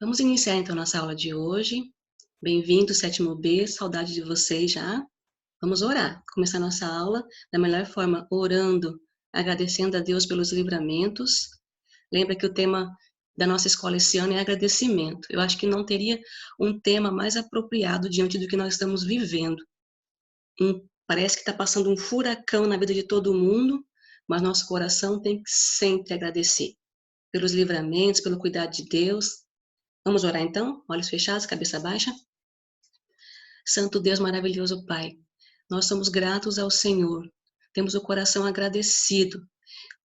Vamos iniciar então nossa aula de hoje. Bem-vindo, sétimo B, saudade de vocês já. Vamos orar. Começar nossa aula da melhor forma, orando, agradecendo a Deus pelos livramentos. Lembra que o tema da nossa escola esse ano é agradecimento. Eu acho que não teria um tema mais apropriado diante do que nós estamos vivendo. Parece que está passando um furacão na vida de todo mundo, mas nosso coração tem que sempre agradecer pelos livramentos, pelo cuidado de Deus. Vamos orar então? Olhos fechados, cabeça baixa. Santo Deus maravilhoso Pai, nós somos gratos ao Senhor. Temos o coração agradecido.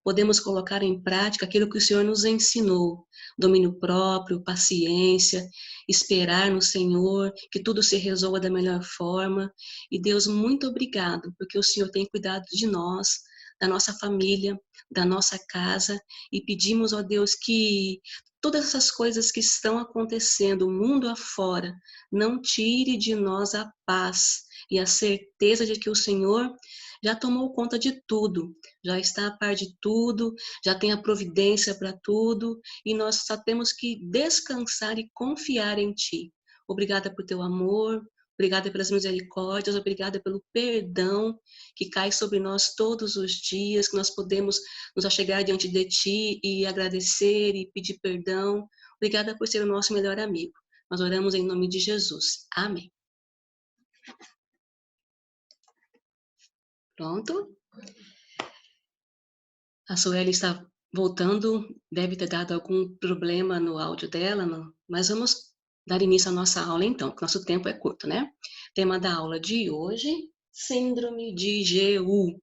Podemos colocar em prática aquilo que o Senhor nos ensinou. Domínio próprio, paciência, esperar no Senhor, que tudo se resolva da melhor forma. E Deus, muito obrigado, porque o Senhor tem cuidado de nós, da nossa família, da nossa casa. E pedimos, ó Deus, que todas essas coisas que estão acontecendo, mundo afora, não tire de nós a paz e a certeza de que o Senhor já tomou conta de tudo, já está a par de tudo, já tem a providência para tudo, e nós só temos que descansar e confiar em Ti. Obrigada por Teu amor, obrigada pelas misericórdias, obrigada pelo perdão que cai sobre nós todos os dias, que nós podemos nos achegar diante de Ti e agradecer e pedir perdão. Obrigada por ser o nosso melhor amigo. Nós oramos em nome de Jesus. Amém. Pronto? A Sueli está voltando, deve ter dado algum problema no áudio dela, mas vamos dar início à nossa aula então, que nosso tempo é curto, né? Tema da aula de hoje, Síndrome de Jeú.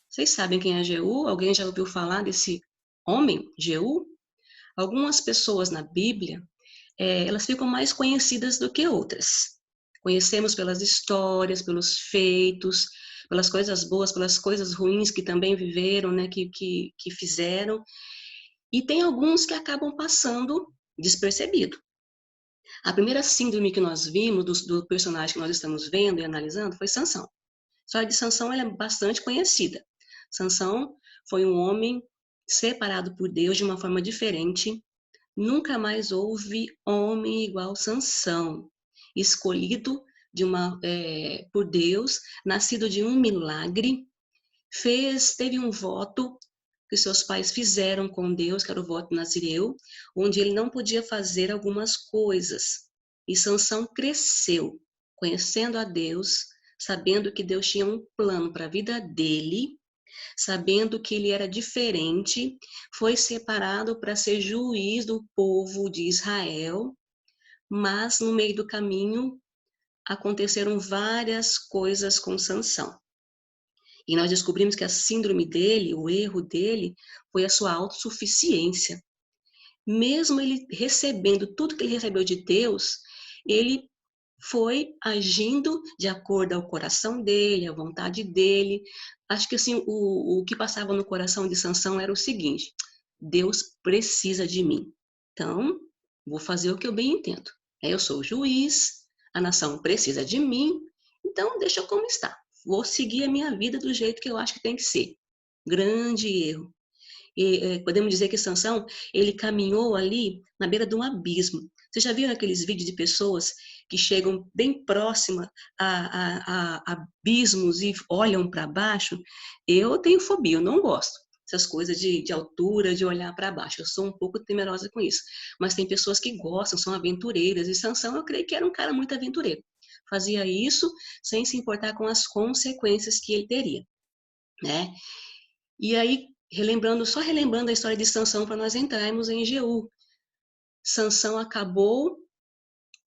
Vocês sabem quem é Jeú? Alguém já ouviu falar desse homem, Jeú? Algumas pessoas na Bíblia, elas ficam mais conhecidas do que outras. Conhecemos pelas histórias, pelos feitos, pelas coisas boas, pelas coisas ruins que também viveram, né, que fizeram. E tem alguns que acabam passando despercebido. A primeira síndrome que nós vimos do personagem que nós estamos vendo e analisando foi Sansão. A história de Sansão ela é bastante conhecida. Sansão foi um homem separado por Deus de uma forma diferente. Nunca mais houve homem igual Sansão, escolhido por Deus, nascido de um milagre, teve um voto que seus pais fizeram com Deus, que era o voto nazireu, onde ele não podia fazer algumas coisas. E Sansão cresceu, conhecendo a Deus, sabendo que Deus tinha um plano para a vida dele, sabendo que ele era diferente, foi separado para ser juiz do povo de Israel, mas no meio do caminho aconteceram várias coisas com Sansão. E nós descobrimos que a síndrome dele, o erro dele, foi a sua autossuficiência. Mesmo ele recebendo tudo que ele recebeu de Deus, ele foi agindo de acordo ao coração dele, à vontade dele. Acho que assim, o que passava no coração de Sansão era o seguinte: Deus precisa de mim. Então, vou fazer o que eu bem entendo. Eu sou o juiz, a nação precisa de mim, então deixa como está. Vou seguir a minha vida do jeito que eu acho que tem que ser. Grande erro. E podemos dizer que Sansão, ele caminhou ali na beira de um abismo. Vocês já viram aqueles vídeos de pessoas que chegam bem próxima a abismos e olham para baixo? Eu tenho fobia, eu não gosto essas coisas de altura, de olhar para baixo. Eu sou um pouco temerosa com isso. Mas tem pessoas que gostam, são aventureiras. E Sansão, eu creio que era um cara muito aventureiro. Fazia isso sem se importar com as consequências que ele teria, né? E aí, só relembrando a história de Sansão para nós entrarmos em Jeú. Sansão acabou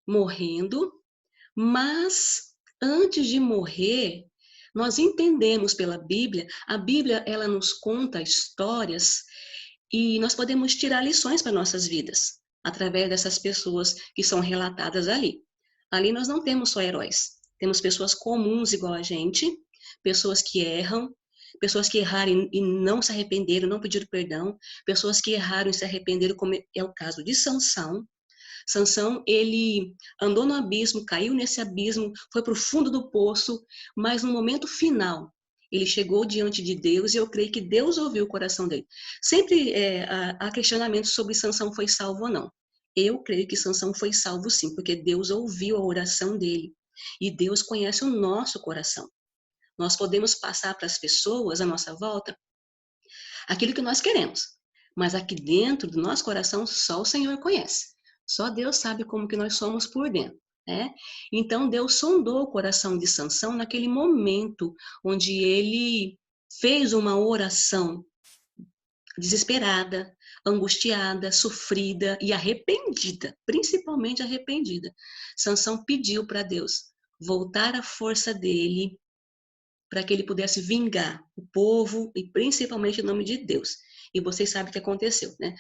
morrendo, mas antes de morrer, nós entendemos pela Bíblia, a Bíblia ela nos conta histórias e nós podemos tirar lições para nossas vidas através dessas pessoas que são relatadas ali. Ali nós não temos só heróis, temos pessoas comuns igual a gente, pessoas que erram, pessoas que erraram e não se arrependeram, não pediram perdão, pessoas que erraram e se arrependeram, como é o caso de Sansão. Sansão, ele andou no abismo, caiu nesse abismo, foi para o fundo do poço, mas no momento final, ele chegou diante de Deus e eu creio que Deus ouviu o coração dele. Sempre há questionamentos sobre Sansão foi salvo ou não. Eu creio que Sansão foi salvo sim, porque Deus ouviu a oração dele. E Deus conhece o nosso coração. Nós podemos passar para as pessoas à nossa volta aquilo que nós queremos. Mas aqui dentro do nosso coração, só o Senhor conhece. Só Deus sabe como que nós somos por dentro, né? Então Deus sondou o coração de Sansão naquele momento onde ele fez uma oração desesperada, angustiada, sofrida e arrependida, principalmente arrependida. Sansão pediu para Deus voltar a força dele para que ele pudesse vingar o povo e principalmente em nome de Deus. E vocês sabem o que aconteceu, né?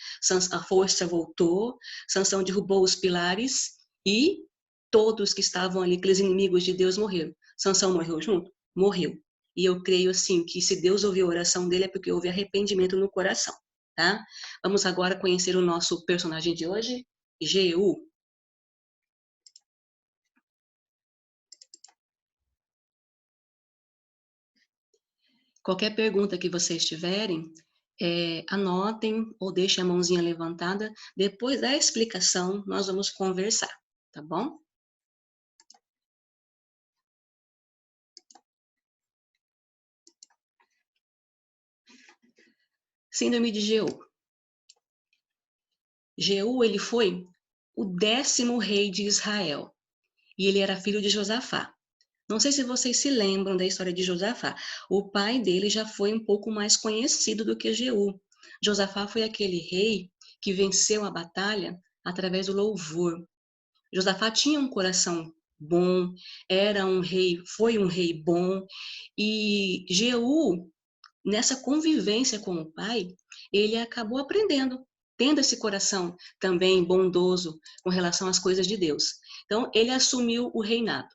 A força voltou, Sansão derrubou os pilares e todos que estavam ali, aqueles inimigos de Deus, morreram. Sansão morreu junto? Morreu. E eu creio assim que se Deus ouviu a oração dele é porque houve arrependimento no coração, tá? Vamos agora conhecer o nosso personagem de hoje, Jeú. Qualquer pergunta que vocês tiverem, anotem ou deixem a mãozinha levantada. Depois da explicação, nós vamos conversar, tá bom? Síndrome de Jeú. Jeú, ele foi o 10º rei de Israel. E ele era filho de Josafá. Não sei se vocês se lembram da história de Josafá. O pai dele já foi um pouco mais conhecido do que Jeú. Josafá foi aquele rei que venceu a batalha através do louvor. Josafá tinha um coração bom, era um rei, foi um rei bom, e Jeú, nessa convivência com o pai, ele acabou aprendendo, tendo esse coração também bondoso com relação às coisas de Deus. Então, ele assumiu o reinado.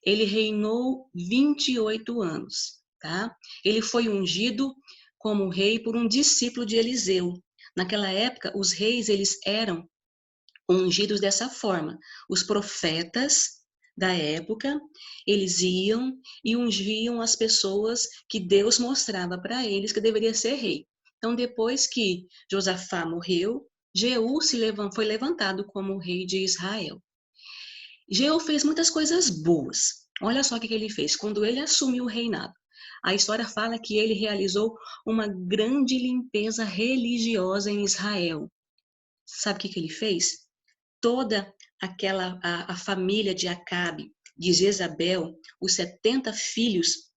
Ele reinou 28 anos, tá? Ele foi ungido como rei por um discípulo de Eliseu. Naquela época, os reis, eles eram ungidos dessa forma. Os profetas da época, eles iam e ungiam as pessoas que Deus mostrava para eles que deveria ser rei. Então, depois que Josafá morreu, Jeú foi levantado como rei de Israel. Jeú fez muitas coisas boas. Olha só o que ele fez. Quando ele assumiu o reinado, a história fala que ele realizou uma grande limpeza religiosa em Israel. Sabe o que ele fez? Toda a família de Acabe, de Jezabel, os 70 filhos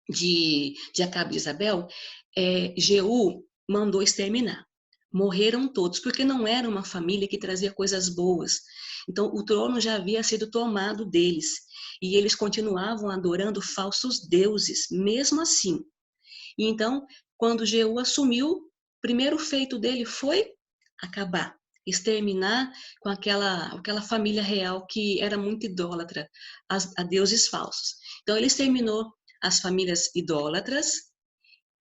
de Acabe e Jezabel, Jeú mandou exterminar. Morreram todos, porque não era uma família que trazia coisas boas. Então, o trono já havia sido tomado deles. E eles continuavam adorando falsos deuses, mesmo assim. E então, quando Jeú assumiu, o primeiro feito dele foi acabar, exterminar com aquela família real que era muito idólatra a deuses falsos. Então, ele exterminou as famílias idólatras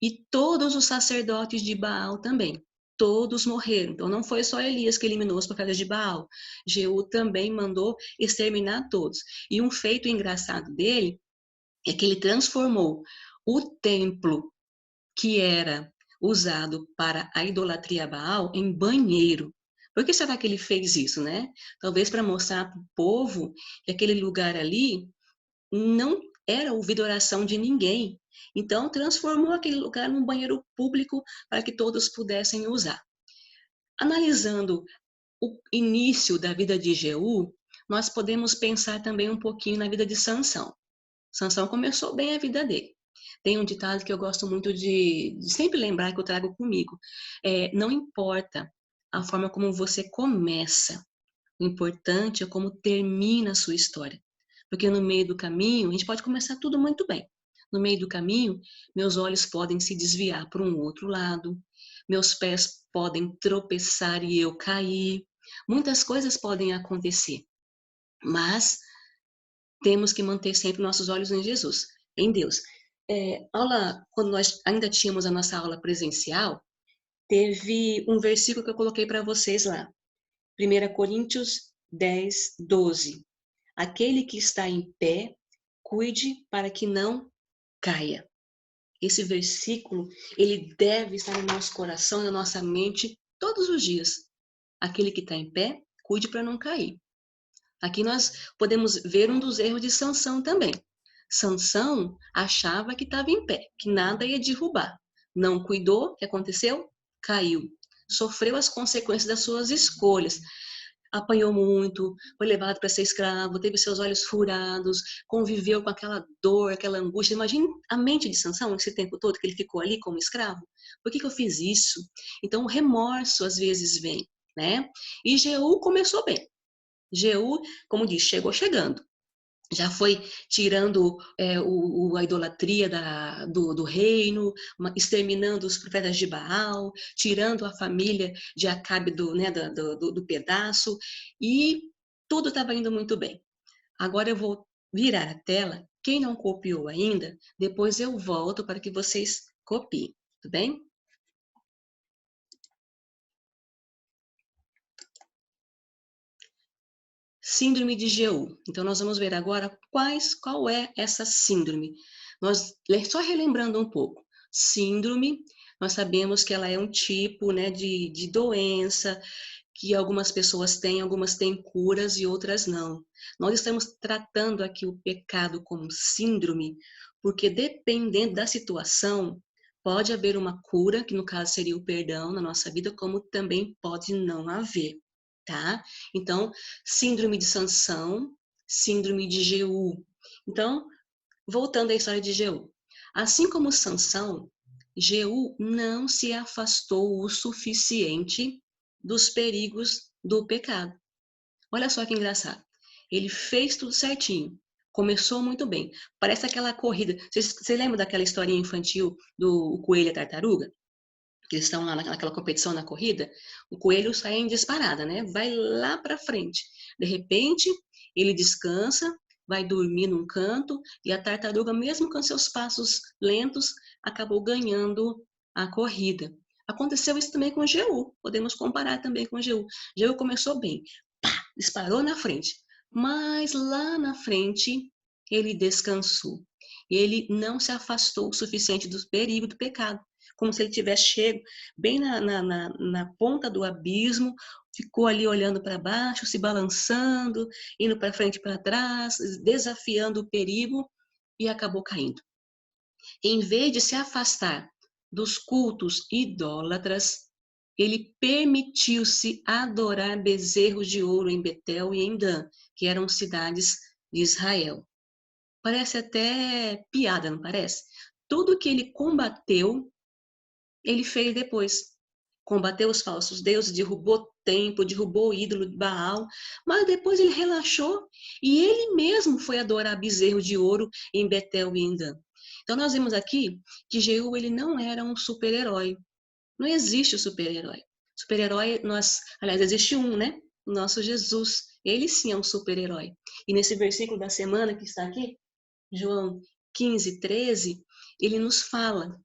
e todos os sacerdotes de Baal também. Todos morreram. Então, não foi só Elias que eliminou os profetas de Baal. Jeú também mandou exterminar todos. E um feito engraçado dele é que ele transformou o templo que era usado para a idolatria Baal em banheiro. Por que será que ele fez isso, né? Talvez para mostrar para o povo que aquele lugar ali não era ouvido oração de ninguém. Então, transformou aquele lugar num banheiro público para que todos pudessem usar. Analisando o início da vida de Jeú, nós podemos pensar também um pouquinho na vida de Sansão. Sansão começou bem a vida dele. Tem um ditado que eu gosto muito de sempre lembrar, que eu trago comigo. Não importa a forma como você começa, o importante é como termina a sua história. Porque no meio do caminho, a gente pode começar tudo muito bem. No meio do caminho, meus olhos podem se desviar para um outro lado, meus pés podem tropeçar e eu cair. Muitas coisas podem acontecer, mas temos que manter sempre nossos olhos em Jesus, em Deus. Quando nós ainda tínhamos a nossa aula presencial, teve um versículo que eu coloquei para vocês lá. 1 Coríntios 10, 12. Aquele que está em pé, cuide para que não caia. Esse versículo, ele deve estar no nosso coração e na nossa mente todos os dias. Aquele que está em pé, cuide para não cair. Aqui nós podemos ver um dos erros de Sansão também. Sansão achava que estava em pé, que nada ia derrubar. Não cuidou, o que aconteceu? Caiu. Sofreu as consequências das suas escolhas. Apanhou muito, foi levado para ser escravo, teve seus olhos furados, conviveu com aquela dor, aquela angústia. Imagine a mente de Sansão esse tempo todo que ele ficou ali como escravo. Por que eu fiz isso? Então o remorso às vezes vem, né? E Jeú começou bem. Jeú, como diz, chegou chegando. Já foi tirando a idolatria do reino, exterminando os profetas de Baal, tirando a família de Acabe do pedaço, e tudo estava indo muito bem. Agora eu vou virar a tela. Quem não copiou ainda, depois eu volto para que vocês copiem, tudo bem? Síndrome de Jeú. Então, nós vamos ver agora qual é essa síndrome. Só relembrando um pouco. Síndrome, nós sabemos que ela é um tipo, né, de doença, que algumas pessoas têm, algumas têm curas e outras não. Nós estamos tratando aqui o pecado como síndrome, porque dependendo da situação, pode haver uma cura, que no caso seria o perdão na nossa vida, como também pode não haver. Tá? Então, síndrome de Sansão, síndrome de Jeú. Então, voltando à história de Jeú. Assim como Sansão, Jeú não se afastou o suficiente dos perigos do pecado. Olha só que engraçado. Ele fez tudo certinho. Começou muito bem. Parece aquela corrida. Você lembra daquela historinha infantil do coelho e a tartaruga? Que eles estão lá naquela competição na corrida, o coelho sai em disparada, né? Vai lá para frente. De repente, ele descansa, vai dormir num canto, e a tartaruga, mesmo com seus passos lentos, acabou ganhando a corrida. Aconteceu isso também com o Jeú, podemos comparar também com o Jeú. Jeú começou bem, pá, disparou na frente, mas lá na frente ele descansou. Ele não se afastou o suficiente do perigo do pecado, como se ele tivesse chego bem na ponta do abismo, ficou ali olhando para baixo, se balançando, indo para frente e para trás, desafiando o perigo, e acabou caindo. Em vez de se afastar dos cultos idólatras, ele permitiu-se adorar bezerros de ouro em Betel e em Dan, que eram cidades de Israel. Parece até piada, não parece? Tudo que ele combateu, ele fez depois. Combateu os falsos deuses, derrubou templo, derrubou o ídolo de Baal, mas depois ele relaxou e ele mesmo foi adorar bezerro de ouro em Betel e em Dan. Então nós vemos aqui que Jeú, ele não era um super-herói. Não existe o super-herói. Super-herói, aliás, existe um, né? O nosso Jesus. Ele sim é um super-herói. E nesse versículo da semana que está aqui, João 15, 13, ele nos fala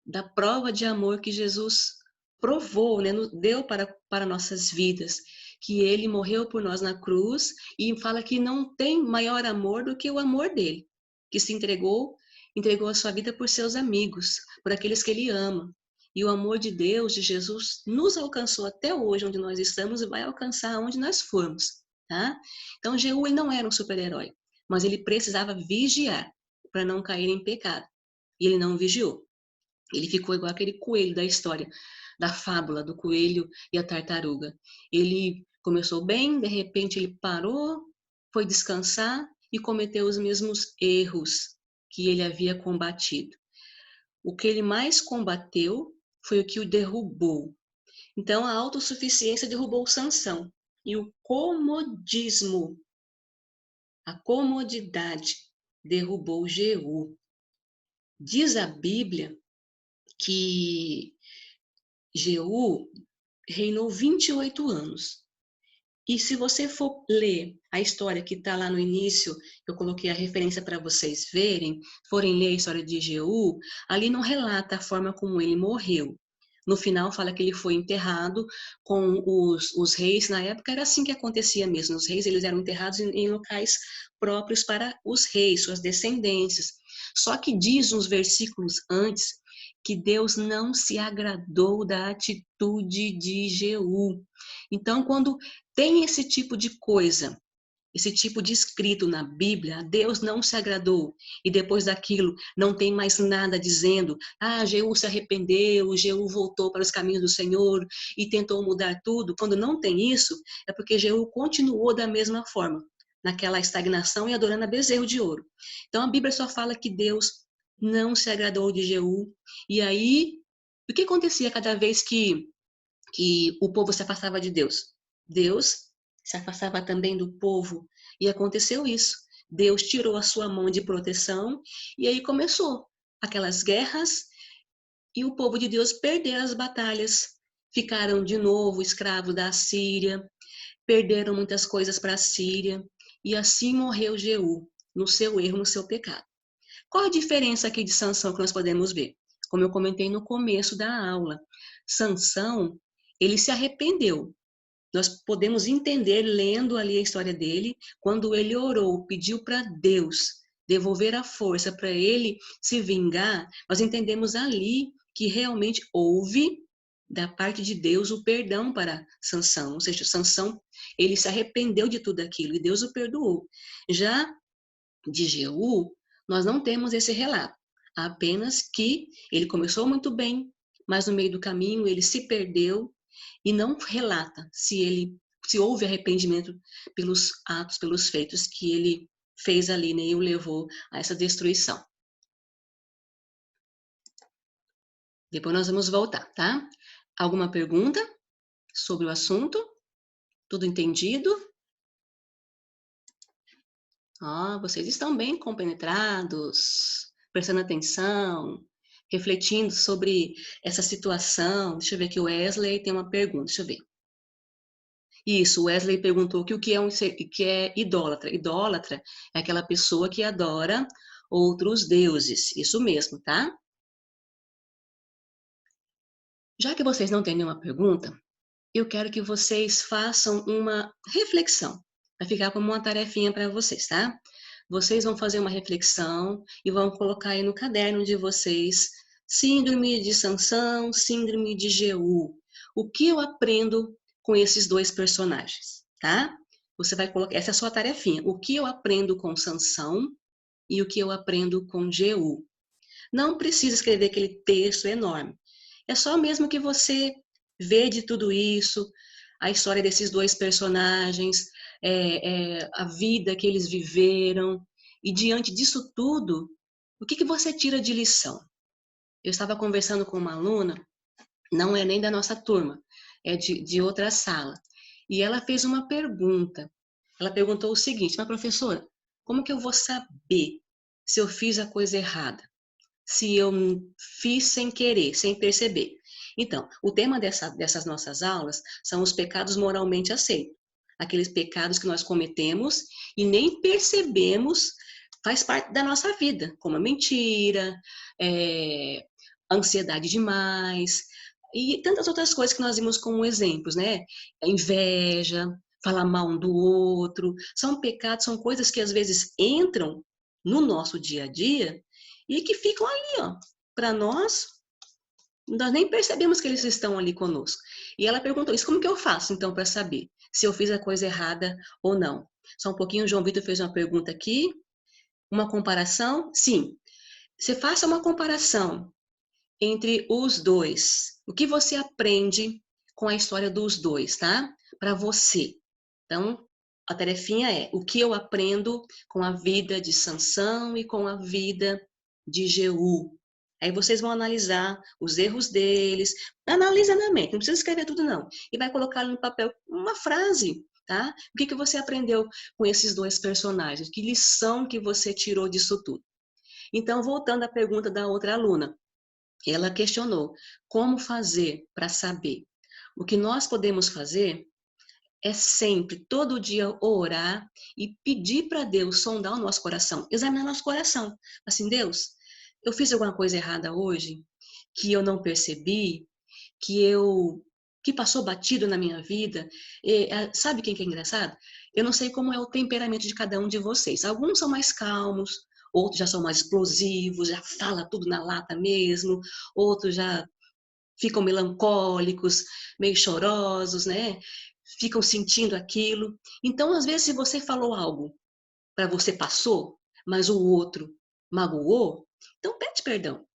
da prova de amor que Jesus provou, né, deu para nossas vidas, que ele morreu por nós na cruz, e fala que não tem maior amor do que o amor dele, que se entregou a sua vida por seus amigos, por aqueles que ele ama. E o amor de Deus, de Jesus, nos alcançou até hoje, onde nós estamos, e vai alcançar onde nós formos, tá? Então, Jeú, ele não era um super-herói, mas ele precisava vigiar para não cair em pecado. E ele não vigiou. Ele ficou igual aquele coelho da história, da fábula do coelho e a tartaruga. Ele começou bem, de repente ele parou, foi descansar e cometeu os mesmos erros que ele havia combatido. O que ele mais combateu foi o que o derrubou. Então a autossuficiência derrubou Sansão. E o comodismo, a comodidade, derrubou Jeú. Diz a Bíblia que Jeú reinou 28 anos. E se você for ler a história que está lá no início, eu coloquei a referência para vocês verem, forem ler a história de Jeú, ali não relata a forma como ele morreu. No final fala que ele foi enterrado com os reis. Na época era assim que acontecia mesmo. Os reis, eles eram enterrados em locais próprios para os reis, suas descendências. Só que diz uns versículos antes que Deus não se agradou da atitude de Jeú. Então, quando tem esse tipo de coisa, esse tipo de escrito na Bíblia, Deus não se agradou, e depois daquilo não tem mais nada dizendo, Jeú se arrependeu, Jeú voltou para os caminhos do Senhor e tentou mudar tudo. Quando não tem isso, é porque Jeú continuou da mesma forma, naquela estagnação e adorando a bezerro de ouro. Então a Bíblia só fala que Deus não se agradou de Jeú, e aí, o que acontecia cada vez que o povo se afastava de Deus? Deus se afastava também do povo, e aconteceu isso. Deus tirou a sua mão de proteção, e aí começou aquelas guerras, e o povo de Deus perdeu as batalhas. Ficaram de novo escravos da Síria, perderam muitas coisas para a Síria, e assim morreu Jeú, no seu erro, no seu pecado. Qual a diferença aqui de Sansão que nós podemos ver? Como eu comentei no começo da aula, Sansão, ele se arrependeu. Nós podemos entender, lendo ali a história dele, quando ele orou, pediu para Deus devolver a força para ele se vingar, nós entendemos ali que realmente houve, da parte de Deus, o perdão para Sansão. Ou seja, Sansão, ele se arrependeu de tudo aquilo e Deus o perdoou. Já de Jeú, nós não temos esse relato. Apenas que ele começou muito bem, mas no meio do caminho ele se perdeu e não relata se houve arrependimento pelos atos, pelos feitos que ele fez ali, né, e o levou a essa destruição. Depois nós vamos voltar, tá? Alguma pergunta sobre o assunto? Tudo entendido? Vocês estão bem compenetrados, prestando atenção, refletindo sobre essa situação. Deixa eu ver aqui, o Wesley tem uma pergunta, deixa eu ver. Isso, o Wesley perguntou que o que é idólatra. Idólatra é aquela pessoa que adora outros deuses. Isso mesmo, tá? Já que vocês não têm nenhuma pergunta, eu quero que vocês façam uma reflexão. Vai ficar como uma tarefinha para vocês, tá? Vocês vão fazer uma reflexão e vão colocar aí no caderno de vocês síndrome de Sansão, síndrome de Jeú. O que eu aprendo com esses dois personagens, tá? Você vai colocar, essa é a sua tarefinha. O que eu aprendo com Sansão e o que eu aprendo com Jeú. Não precisa escrever aquele texto enorme. É só mesmo que você vê de tudo isso, a história desses dois personagens, a vida que eles viveram, e diante disso tudo, o que você tira de lição? Eu estava conversando com uma aluna, não é nem da nossa turma, é de outra sala, e ela fez uma pergunta. Ela perguntou o seguinte: mas professora, como que eu vou saber se eu fiz a coisa errada? Se eu fiz sem querer, sem perceber? Então, o tema dessas nossas aulas são os pecados moralmente aceitos. Aqueles pecados que nós cometemos e nem percebemos, faz parte da nossa vida, como a mentira, ansiedade demais, e tantas outras coisas que nós vimos como exemplos, né? A inveja, falar mal um do outro, são pecados, são coisas que às vezes entram no nosso dia a dia e que ficam ali, ó, para nós nem percebemos que eles estão ali conosco. E ela perguntou isso: como que eu faço, então, para saber se eu fiz a coisa errada ou não? Só um pouquinho, o João Vitor fez uma pergunta aqui. Uma comparação? Sim. Você faça uma comparação entre os dois. O que você aprende com a história dos dois, tá? Para você. Então, a tarefinha é: o que eu aprendo com a vida de Sansão e com a vida de Jeú. Aí vocês vão analisar os erros deles, analisa na mente, não precisa escrever tudo não. E vai colocar no papel uma frase, tá? O que você aprendeu com esses dois personagens? Que lição que você tirou disso tudo? Então, voltando à pergunta da outra aluna, ela questionou: como fazer para saber? O que nós podemos fazer é sempre, todo dia, orar e pedir para Deus sondar o nosso coração, examinar nosso coração. Assim: Deus, eu fiz alguma coisa errada hoje que eu não percebi, que passou batido na minha vida? Sabe quem que é engraçado? Eu não sei como é o temperamento de cada um de vocês. Alguns são mais calmos, outros já são mais explosivos, já fala tudo na lata mesmo, outros já ficam melancólicos, meio chorosos, né? Ficam sentindo aquilo. Então, às vezes, se você falou algo para você passou, mas o outro magoou, então pede perdão.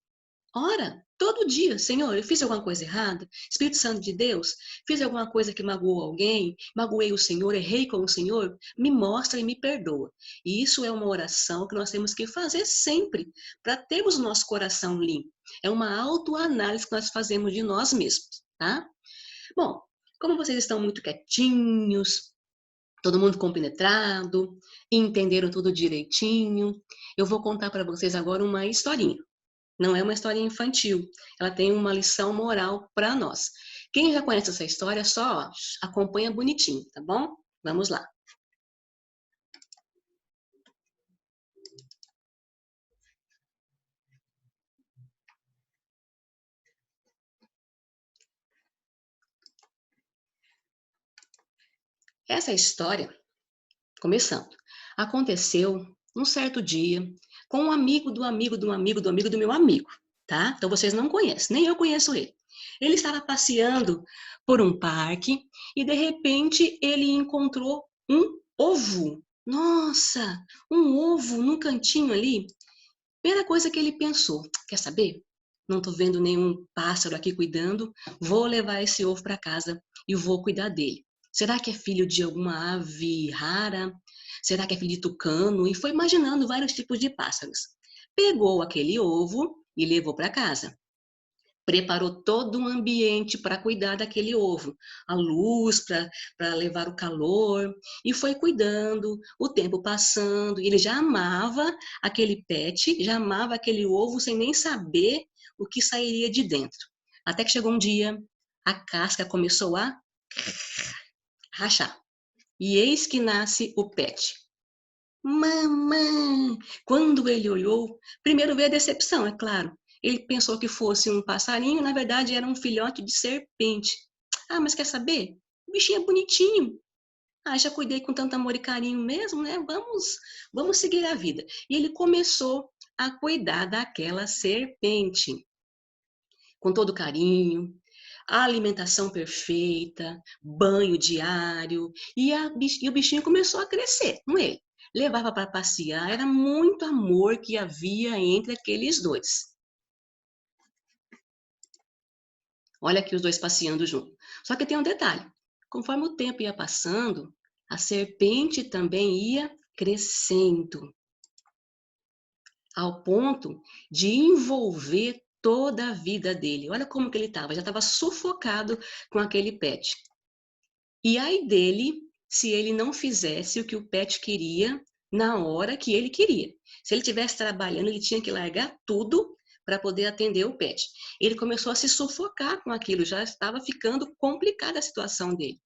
Ora, todo dia, Senhor, eu fiz alguma coisa errada? Espírito Santo de Deus, fiz alguma coisa que magoou alguém? Magoei o Senhor, errei com o Senhor? Me mostra e me perdoa. E isso é uma oração que nós temos que fazer sempre, para termos o nosso coração limpo. É uma autoanálise que nós fazemos de nós mesmos, tá? Bom, como vocês estão muito quietinhos, todo mundo compenetrado, entenderam tudo direitinho, eu vou contar para vocês agora uma historinha. Não é uma história infantil, ela tem uma lição moral para nós. Quem já conhece essa história, só ó, acompanha bonitinho, tá bom? Vamos lá. Essa história, começando, aconteceu um certo dia com um amigo do amigo do amigo do amigo do meu amigo, tá? Então vocês não conhecem, nem eu conheço ele. Ele estava passeando por um parque e de repente ele encontrou um ovo. Nossa, um ovo num cantinho ali. Primeira coisa que ele pensou, quer saber? Não estou vendo nenhum pássaro aqui cuidando, vou levar esse ovo para casa e vou cuidar dele. Será que é filho de alguma ave rara? Será que é filho de tucano? E foi imaginando vários tipos de pássaros. Pegou aquele ovo e levou para casa. Preparou todo um ambiente para cuidar daquele ovo, a luz para levar o calor, e foi cuidando, o tempo passando, e ele já amava aquele pet, já amava aquele ovo sem nem saber o que sairia de dentro. Até que chegou um dia, a casca começou a rachar. E eis que nasce o pet. Mamãe! Quando ele olhou, primeiro veio a decepção, é claro. Ele pensou que fosse um passarinho, na verdade era um filhote de serpente. Ah, mas quer saber? O bichinho é bonitinho. Ah, já cuidei com tanto amor e carinho mesmo, né? Vamos seguir a vida. E ele começou a cuidar daquela serpente com todo carinho, a alimentação perfeita, banho diário, e o bichinho começou a crescer com ele. Levava para passear, era muito amor que havia entre aqueles dois. Olha aqui os dois passeando juntos. Só que tem um detalhe: conforme o tempo ia passando, a serpente também ia crescendo, ao ponto de envolver toda a vida dele. Olha como que ele estava, já estava sufocado com aquele pet. E aí dele, se ele não fizesse o que o pet queria na hora que ele queria. Se ele estivesse trabalhando, ele tinha que largar tudo para poder atender o pet. Ele começou a se sufocar com aquilo, já estava ficando complicada a situação dele.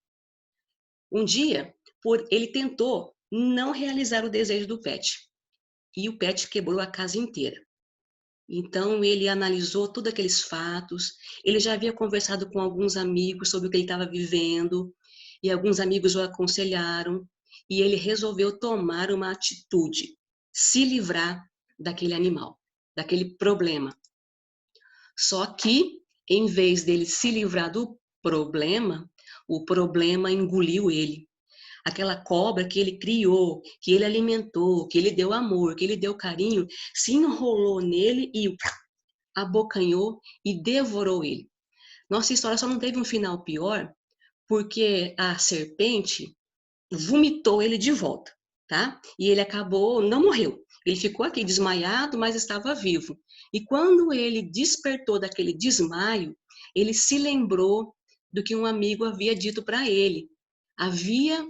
Um dia, ele tentou não realizar o desejo do pet. E o pet quebrou a casa inteira. Então, ele analisou todos aqueles fatos, ele já havia conversado com alguns amigos sobre o que ele estava vivendo, e alguns amigos o aconselharam, e ele resolveu tomar uma atitude, se livrar daquele animal, daquele problema. Só que, em vez dele se livrar do problema, o problema engoliu ele. Aquela cobra que ele criou, que ele alimentou, que ele deu amor, que ele deu carinho, se enrolou nele e abocanhou e devorou ele. Nossa história só não teve um final pior, porque a serpente vomitou ele de volta, tá? E ele acabou, não morreu. Ele ficou aqui desmaiado, mas estava vivo. E quando ele despertou daquele desmaio, ele se lembrou do que um amigo havia dito para ele. Havia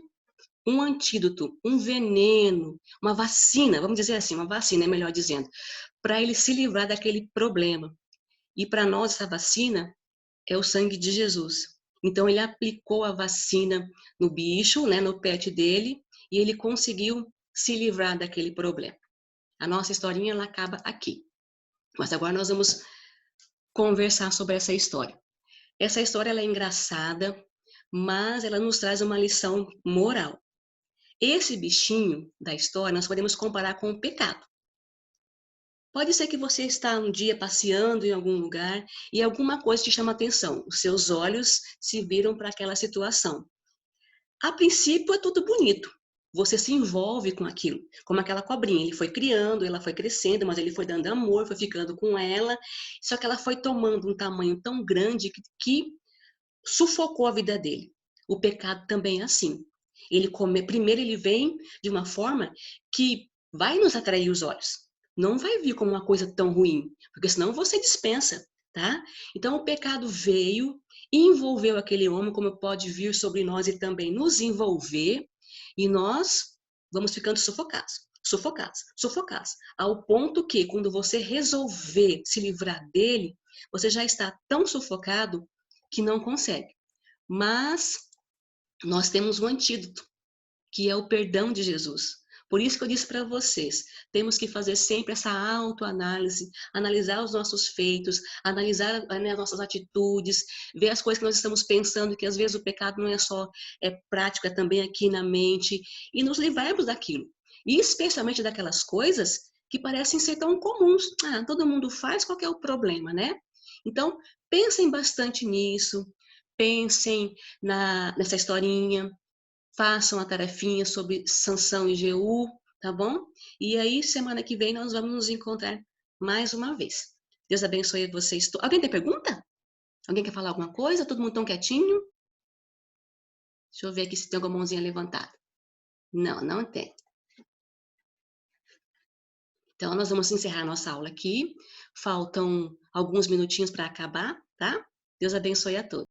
um antídoto, um veneno, uma vacina, vamos dizer assim, uma vacina, é melhor dizendo, para ele se livrar daquele problema. E para nós, essa vacina é o sangue de Jesus. Então, ele aplicou a vacina no bicho, né, no pet dele, e ele conseguiu se livrar daquele problema. A nossa historinha, ela acaba aqui. Mas agora nós vamos conversar sobre essa história. Essa história, ela é engraçada, mas ela nos traz uma lição moral. Esse bichinho da história, nós podemos comparar com o pecado. Pode ser que você está um dia passeando em algum lugar e alguma coisa te chama a atenção. Os seus olhos se viram para aquela situação. A princípio é tudo bonito. Você se envolve com aquilo, como aquela cobrinha. Ele foi criando, ela foi crescendo, mas ele foi dando amor, foi ficando com ela. Só que ela foi tomando um tamanho tão grande que sufocou a vida dele. O pecado também é assim. Primeiro ele vem de uma forma que vai nos atrair os olhos. Não vai vir como uma coisa tão ruim, porque senão você dispensa, tá? Então o pecado veio, envolveu aquele homem, como pode vir sobre nós e também nos envolver, e nós vamos ficando sufocados, ao ponto que quando você resolver se livrar dele, você já está tão sufocado que não consegue. Mas nós temos um antídoto, que é o perdão de Jesus. Por isso que eu disse para vocês, temos que fazer sempre essa autoanálise, analisar os nossos feitos, analisar, né, as nossas atitudes, ver as coisas que nós estamos pensando, que às vezes o pecado não é só prático, é também aqui na mente, e nos livrarmos daquilo. E especialmente daquelas coisas que parecem ser tão comuns. Ah, todo mundo faz, qual que é o problema, né? Então, pensem bastante nisso, pensem nessa historinha, façam a tarefinha sobre Sansão e Jeú, tá bom? E aí, semana que vem, nós vamos nos encontrar mais uma vez. Deus abençoe vocês. Alguém tem pergunta? Alguém quer falar alguma coisa? Todo mundo tão quietinho? Deixa eu ver aqui se tem alguma mãozinha levantada. Não, não tem. Então, nós vamos encerrar nossa aula aqui. Faltam alguns minutinhos para acabar, tá? Deus abençoe a todos.